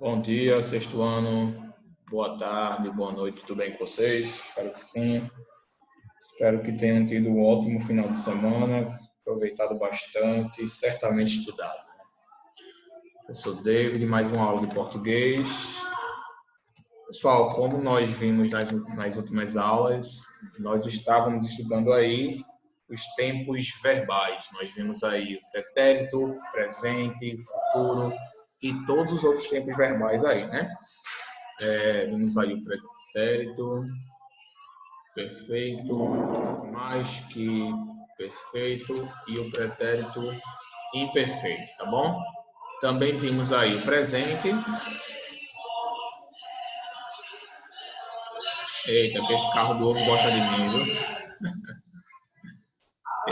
Bom dia, sexto ano. Boa tarde, boa noite, tudo bem com vocês? Espero que sim. Espero que tenham tido um ótimo final de semana, aproveitado bastante e certamente estudado. Professor David, mais uma aula de português. Pessoal, como nós vimos nas últimas aulas, nós estávamos estudando aí os tempos verbais. Nós vimos aí o pretérito, presente, futuro e todos os outros tempos verbais aí, né? Vimos aí o pretérito, perfeito, mais que perfeito e o pretérito imperfeito, tá bom? Também vimos aí o presente. Eita, que esse carro do ovo gosta de mim, viu?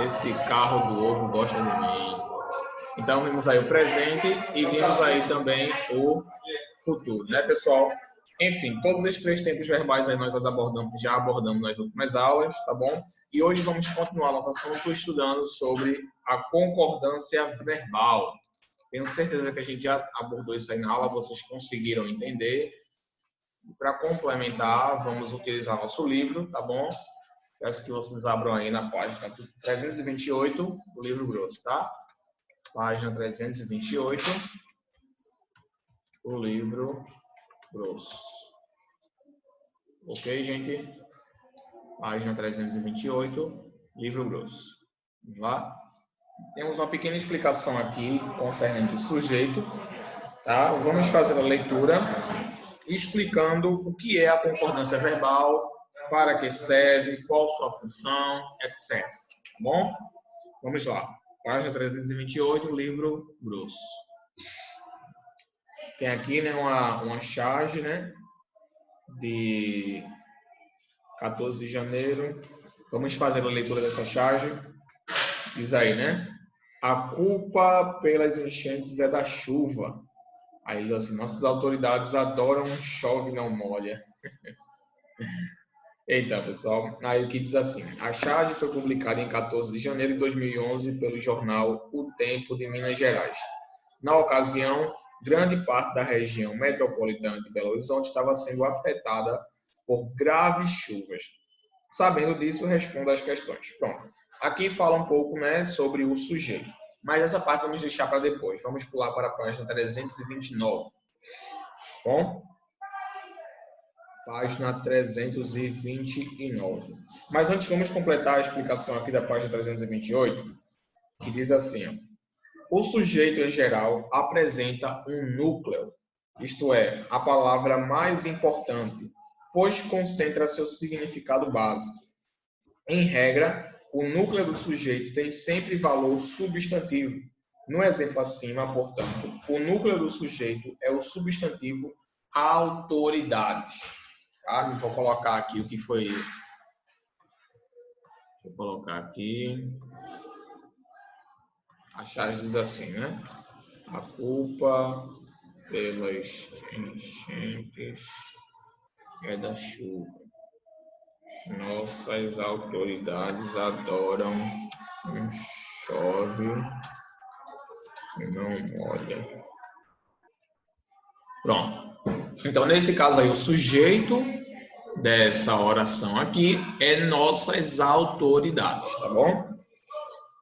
Esse carro do ovo gosta de mim. Então, vimos aí o presente e vimos aí também o futuro, né, pessoal? Enfim, todos esses três tempos verbais aí nós já abordamos nas últimas aulas, tá bom? E hoje vamos continuar nosso assunto estudando sobre a concordância verbal. Tenho certeza que a gente já abordou isso aí na aula, vocês conseguiram entender. Para complementar, vamos utilizar nosso livro, tá bom? Peço que vocês abram aí na página 328 do livro grosso, tá? Página 328, o livro grosso. Ok, gente? Página 328, livro grosso. Vamos lá? Temos uma pequena explicação aqui concernente o sujeito, tá? Vamos fazer a leitura explicando o que é a concordância verbal, para que serve, qual sua função, etc. Tá bom? Vamos lá. Página 328, livro grosso. Tem aqui, né, uma charge, né, de 14 de janeiro. Vamos fazer a leitura dessa charge. Diz aí, né? A culpa pelas enchentes é da chuva. Aí diz assim, nossas autoridades adoram chove não molha. Então, pessoal, aí o que diz assim, a charge foi publicada em 14 de janeiro de 2011 pelo jornal O Tempo de Minas Gerais. Na ocasião, grande parte da região metropolitana de Belo Horizonte estava sendo afetada por graves chuvas. Sabendo disso, responda às questões. Pronto. Aqui fala um pouco, né, sobre o sujeito. Mas essa parte vamos deixar para depois. Vamos pular para a página 329. Bom? Página 329. Mas antes, vamos completar a explicação aqui da página 328, que diz assim, o sujeito, em geral, apresenta um núcleo, isto é, a palavra mais importante, pois concentra seu significado básico. Em regra, o núcleo do sujeito tem sempre valor substantivo. No exemplo acima, portanto, o núcleo do sujeito é o substantivo autoridades. Tá? Vou colocar aqui o que foi. Deixa eu colocar aqui. A charge diz assim, né? A culpa pelas enchentes é da chuva. Nossas autoridades adoram um chove não molha. Pronto. Então, nesse caso aí, o sujeito dessa oração aqui é nossas autoridades, tá bom?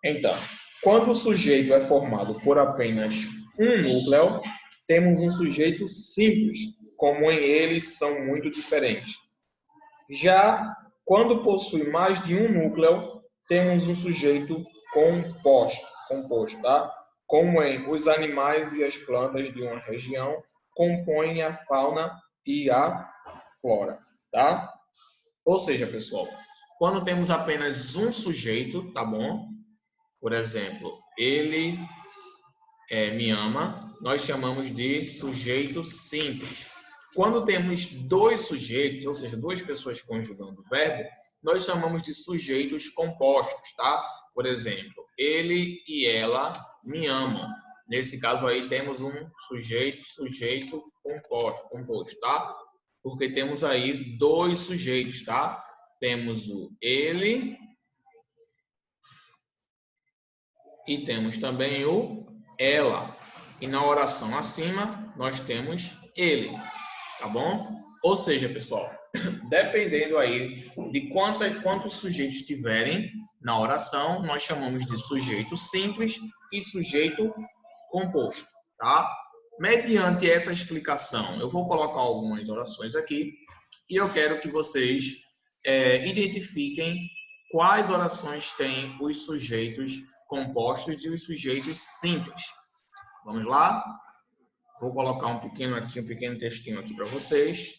Então, quando o sujeito é formado por apenas um núcleo, temos um sujeito simples, como em eles são muito diferentes. Já quando possui mais de um núcleo, temos um sujeito composto, tá? Como em os animais e as plantas de uma região compõem a fauna e a flora, tá? Ou seja, pessoal, quando temos apenas um sujeito, tá bom? Por exemplo, ele me ama, nós chamamos de sujeito simples. Quando temos dois sujeitos, ou seja, duas pessoas conjugando o verbo, nós chamamos de sujeitos compostos, tá? Por exemplo, ele e ela me amam. Nesse caso aí temos um sujeito composto, tá? Porque temos aí dois sujeitos, tá? Temos o ele e temos também o ela. E na oração acima, nós temos ele, tá bom? Ou seja, pessoal, dependendo aí de quantos sujeitos tiverem na oração, nós chamamos de sujeito simples e sujeito composto, tá? Mediante essa explicação, eu vou colocar algumas orações aqui e eu quero que vocês identifiquem quais orações têm os sujeitos compostos e os sujeitos simples. Vamos lá? Vou colocar um pequeno textinho aqui para vocês.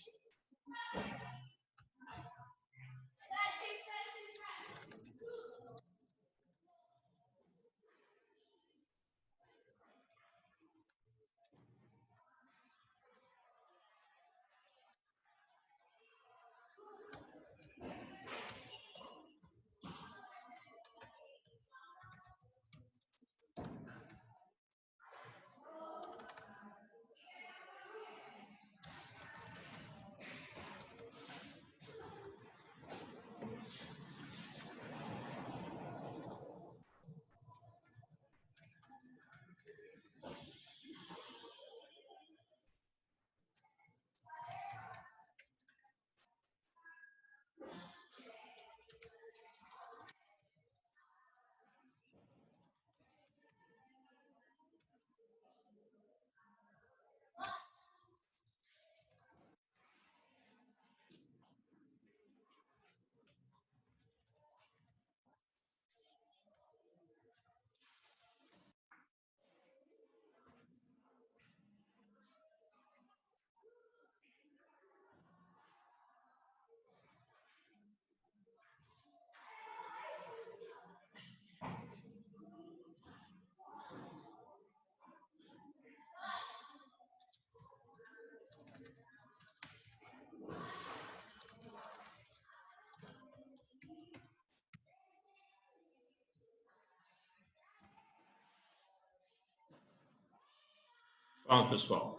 Pronto, pessoal.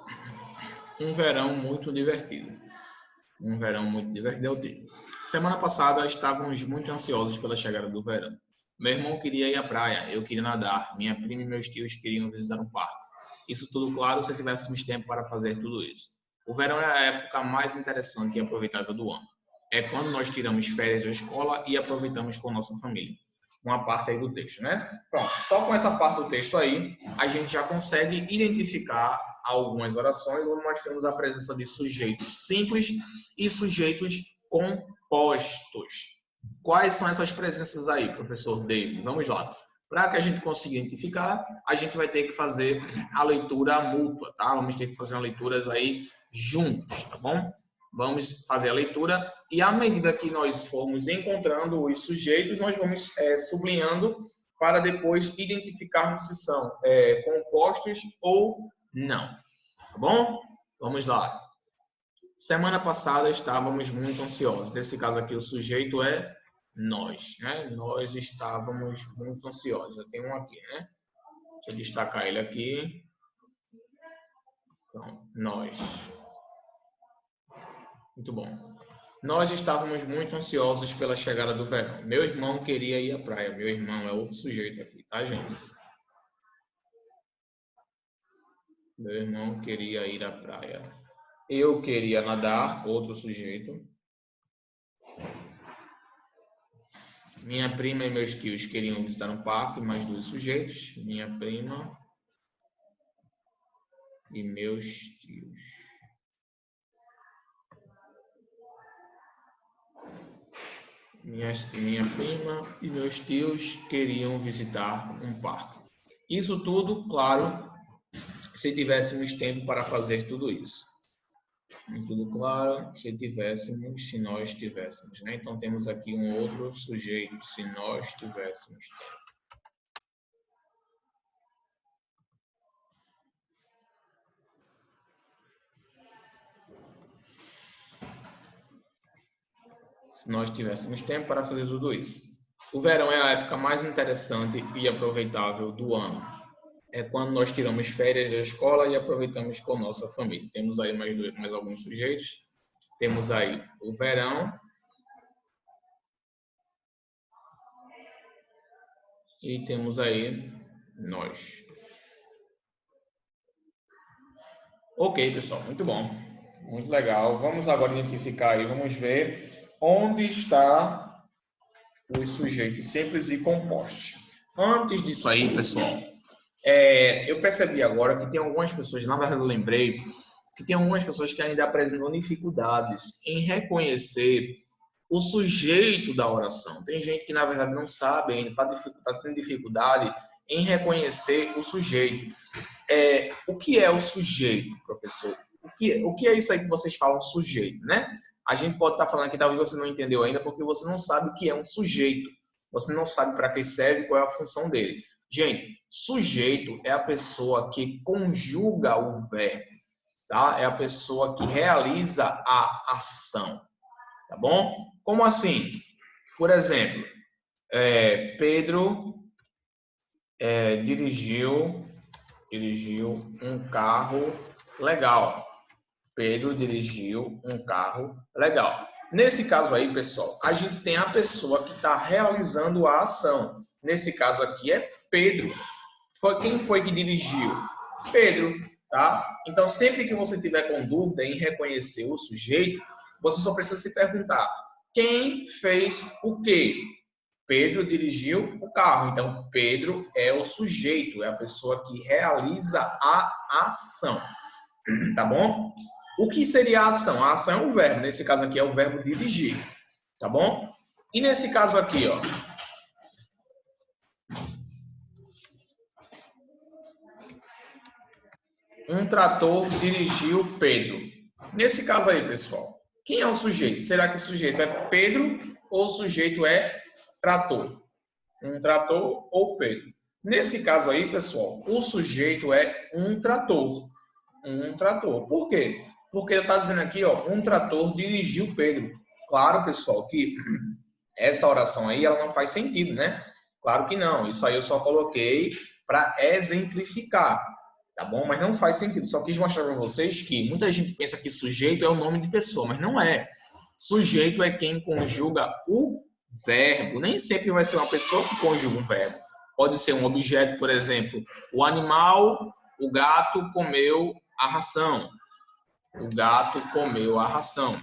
Um verão muito divertido. Um verão muito divertido é o tema. Semana passada estávamos muito ansiosos pela chegada do verão. Meu irmão queria ir à praia, eu queria nadar, minha prima e meus tios queriam visitar um parque. Isso tudo, claro, se tivéssemos tempo para fazer tudo isso. O verão é a época mais interessante e aproveitável do ano. É quando nós tiramos férias da escola e aproveitamos com nossa família. Uma parte aí do texto, né? Pronto, só com essa parte do texto aí, a gente já consegue identificar algumas orações onde nós temos a presença de sujeitos simples e sujeitos compostos. Quais são essas presenças aí, professor David? Vamos lá. Para que a gente consiga identificar, a gente vai ter que fazer a leitura mútua, tá? Vamos ter que fazer uma leituras aí juntos, tá bom? Vamos fazer a leitura e à medida que nós formos encontrando os sujeitos, nós vamos sublinhando para depois identificarmos se são compostos ou não, tá bom? Vamos lá. Semana passada estávamos muito ansiosos. Nesse caso aqui, o sujeito é nós, né? Nós estávamos muito ansiosos. Eu tenho um aqui, né? Deixa eu destacar ele aqui. Então, nós. Muito bom. Nós estávamos muito ansiosos pela chegada do verão. Meu irmão queria ir à praia. Meu irmão é outro sujeito aqui, tá, gente? Meu irmão queria ir à praia. Eu queria nadar, outro sujeito. Minha prima e meus tios queriam visitar um parque, mais dois sujeitos. Minha prima e meus tios. Minha prima e meus tios queriam visitar um parque. Isso tudo, claro, se tivéssemos tempo para fazer tudo isso. Tudo claro, se nós tivéssemos, né? Então temos aqui um outro sujeito, se nós tivéssemos tempo. Se nós tivéssemos tempo para fazer tudo isso. O verão é a época mais interessante e aproveitável do ano. É quando nós tiramos férias da escola e aproveitamos com nossa família. Temos aí mais alguns sujeitos. Temos aí o verão e temos aí nós. Ok, pessoal, muito bom. Muito legal. Vamos agora identificar aí, vamos ver onde está os sujeitos simples e compostos. Antes disso aí, pessoal, eu percebi agora que tem algumas pessoas, na verdade eu lembrei, que tem algumas pessoas que ainda apresentam dificuldades em reconhecer o sujeito da oração. Tem gente que, na verdade, não sabe ainda, está tendo dificuldade em reconhecer o sujeito. O que é o sujeito, professor? O que é isso aí que vocês falam sujeito, né? A gente pode estar falando que talvez você não entendeu ainda porque você não sabe o que é um sujeito. Você não sabe para que serve, qual é a função dele. Gente, sujeito é a pessoa que conjuga o verbo, tá? É a pessoa que realiza a ação, tá bom? Como assim? Por exemplo, Pedro dirigiu um carro legal. Pedro dirigiu um carro legal. Nesse caso aí, pessoal, a gente tem a pessoa que está realizando a ação. Nesse caso aqui é Pedro. Quem foi que dirigiu? Pedro, tá? Então, sempre que você tiver com dúvida em reconhecer o sujeito, você só precisa se perguntar: quem fez o quê? Pedro dirigiu o carro. Então, Pedro é o sujeito, é a pessoa que realiza a ação. Tá bom? O que seria a ação? A ação é um verbo. Nesse caso aqui é o verbo dirigir. Tá bom? E nesse caso aqui, ó. Um trator dirigiu Pedro. Nesse caso aí, pessoal, quem é o sujeito? Será que o sujeito é Pedro ou o sujeito é trator? Um trator ou Pedro? Nesse caso aí, pessoal, o sujeito é um trator. Um trator. Por quê? Porque está dizendo aqui, ó, um trator dirigiu Pedro. Claro, pessoal, que essa oração aí ela não faz sentido, né? Claro que não. Isso aí eu só coloquei para exemplificar, tá bom? Mas não faz sentido. Só quis mostrar para vocês que muita gente pensa que sujeito é o nome de pessoa, mas não é. Sujeito é quem conjuga o verbo. Nem sempre vai ser uma pessoa que conjuga um verbo. Pode ser um objeto, por exemplo, o animal, o gato comeu a ração. O gato comeu a ração.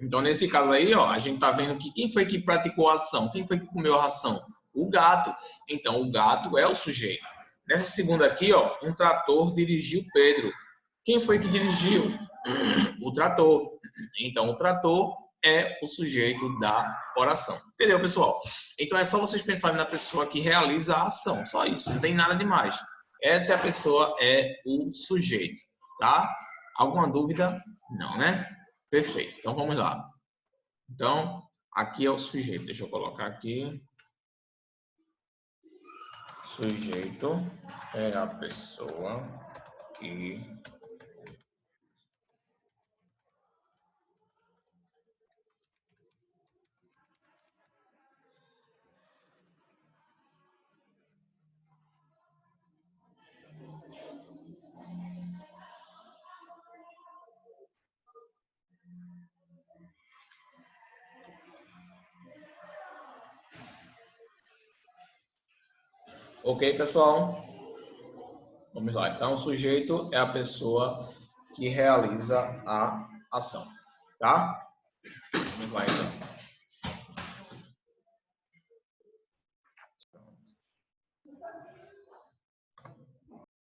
Então, nesse caso aí, ó, a gente está vendo que quem foi que praticou a ação? Quem foi que comeu a ração? O gato. Então, o gato é o sujeito. Nessa segunda aqui, ó, um trator dirigiu Pedro. Quem foi que dirigiu? O trator. Então, o trator é o sujeito da oração. Entendeu, pessoal? Então, é só vocês pensarem na pessoa que realiza a ação. Só isso, não tem nada demais. Essa é a pessoa, é o sujeito, tá? Alguma dúvida? Não, né? Perfeito. Então, vamos lá. Então, aqui é o sujeito. Deixa eu colocar aqui. Sujeito é a pessoa que Ok, pessoal? Vamos lá. Então, o sujeito é a pessoa que realiza a ação, tá? Vamos lá, então.